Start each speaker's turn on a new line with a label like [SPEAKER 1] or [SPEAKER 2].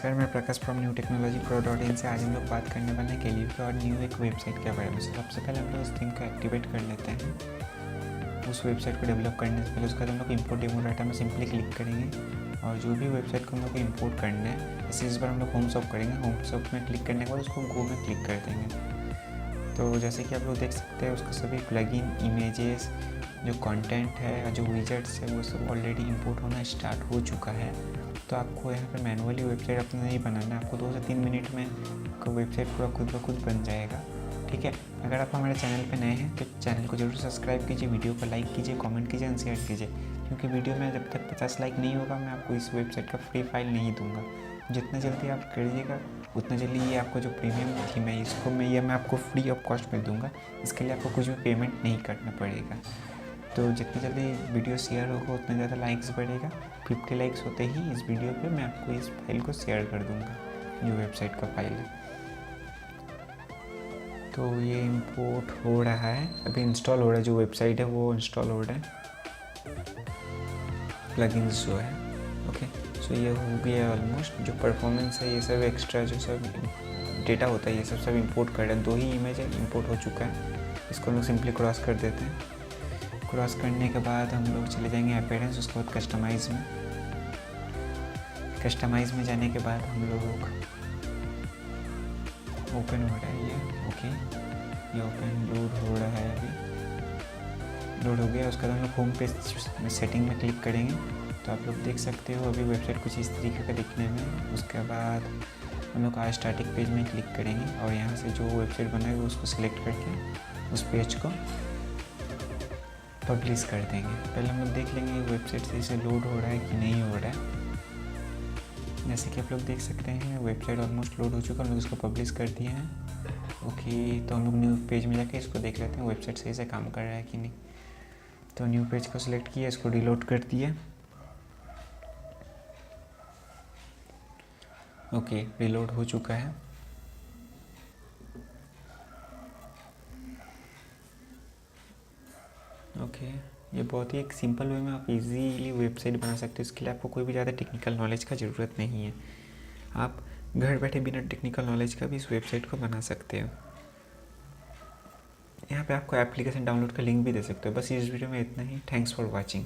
[SPEAKER 1] नमस्कार, मैं प्रकाश from new technology pro.in से। आज हम लोग बात करने वाले हैं KLEO और न्यू एक वेबसाइट के बारे में। सबसे पहले हम लोग इस थीम को एक्टिवेट कर लेते हैं। उस वेबसाइट को डेवलप करने से पहले उसका हम लोग इंपोर्ट डेमो डाटा में सिंपली क्लिक करेंगे और जो भी वेबसाइट को हम लोग इंपोर्ट करना है, जैसे इस बार हम लोग होम शॉप करेंगे। होम शॉप में क्लिक करने के बाद उसको गो में क्लिक कर देंगे। तो जैसे कि आप लोग देख सकते हैं, उसका सभी प्लगइन, इमेजेस, जो कंटेंट है, जो विजेट्स है, वो सब ऑलरेडी इंपोर्ट होना स्टार्ट हो चुका है। तो आपको यहाँ पे मैनुअली वेबसाइट अपना नहीं बनाना है, आपको 2 से 3 मिनट में वेबसाइट पूरा खुद ब खुद बन जाएगा। ठीक है, अगर आप हमारे चैनल पे नए हैं तो चैनल को जरूर सब्सक्राइब कीजिए, वीडियो को लाइक कीजिए, कमेंट कीजिए एंड शेयर कीजिए, क्योंकि वीडियो में जब तक 50 लाइक नहीं होगा मैं आपको इस वेबसाइट का फ्री फाइल नहीं दूंगा। जितना जल्दी आप करिएगा उतना जल्दी ये आपको जो प्रीमियम थीम है इसको मैं आपको फ्री ऑफ कॉस्ट में दूंगा। इसके लिए आपको कुछ भी पेमेंट नहीं करना पड़ेगा। तो जितनी जल्दी वीडियो शेयर होगा उतना ज़्यादा लाइक्स बढ़ेगा। 50 लाइक्स होते ही इस वीडियो पे मैं आपको इस फाइल को शेयर कर दूंगा, जो वेबसाइट का फाइल है। तो ये इंपोर्ट हो रहा है, अभी इंस्टॉल हो रहा है। जो वेबसाइट है वो इंस्टॉल हो रहा है, प्लगइन्स जो है। ओके, सो ये हो गया ऑलमोस्ट। जो परफॉर्मेंस है, ये सब एक्स्ट्रा जो सब डेटा होता है, ये सब इंपोर्ट कर रहे हैं। 2 ही इमेज है, इंपोर्ट हो चुका है। इसको हम लोग सिंपली क्रॉस कर देते हैं। क्रॉस करने के बाद हम लोग चले जाएंगे अपीयरेंस, उसके बाद कस्टमाइज़ में। कस्टमाइज़ में जाने के बाद हम लोग ओपन हो रहा है ये। ओके, ये ओपन लोड हो रहा है, अभी लोड हो गया। उसके बाद हम लोग होम पेज में सेटिंग में क्लिक करेंगे तो आप लोग देख सकते हो अभी वेबसाइट कुछ इस तरीके का दिखने में। उसके बाद हम लोग आज स्टार्टिंग पेज में क्लिक करेंगे और यहाँ से जो वेबसाइट बनाएगा उसको सिलेक्ट करके उस पेज को पब्लिश कर देंगे। पहले हम लोग देख लेंगे वेबसाइट सही से लोड हो रहा है कि नहीं हो रहा है। जैसे कि आप लोग देख सकते हैं वेबसाइट ऑलमोस्ट लोड हो चुका है, हम लोग इसको पब्लिश कर दिए हैं। ओके, तो हम लोग न्यू पेज में जाके इसको देख लेते हैं वेबसाइट सही से काम कर रहा है कि नहीं। तो न्यू पेज को सिलेक्ट किया, इसको रिलोड कर दिया। ओके, रिलोड हो चुका है। ओके, ये बहुत ही एक सिंपल वे में आप इजीली वेबसाइट बना सकते हो। इसके लिए आपको कोई भी ज़्यादा टेक्निकल नॉलेज का ज़रूरत नहीं है। आप घर बैठे बिना टेक्निकल नॉलेज का भी इस वेबसाइट को बना सकते हो। यहाँ पे आपको एप्लीकेशन डाउनलोड का लिंक भी दे सकते हो। बस इस वीडियो में इतना ही। Thanks for watching.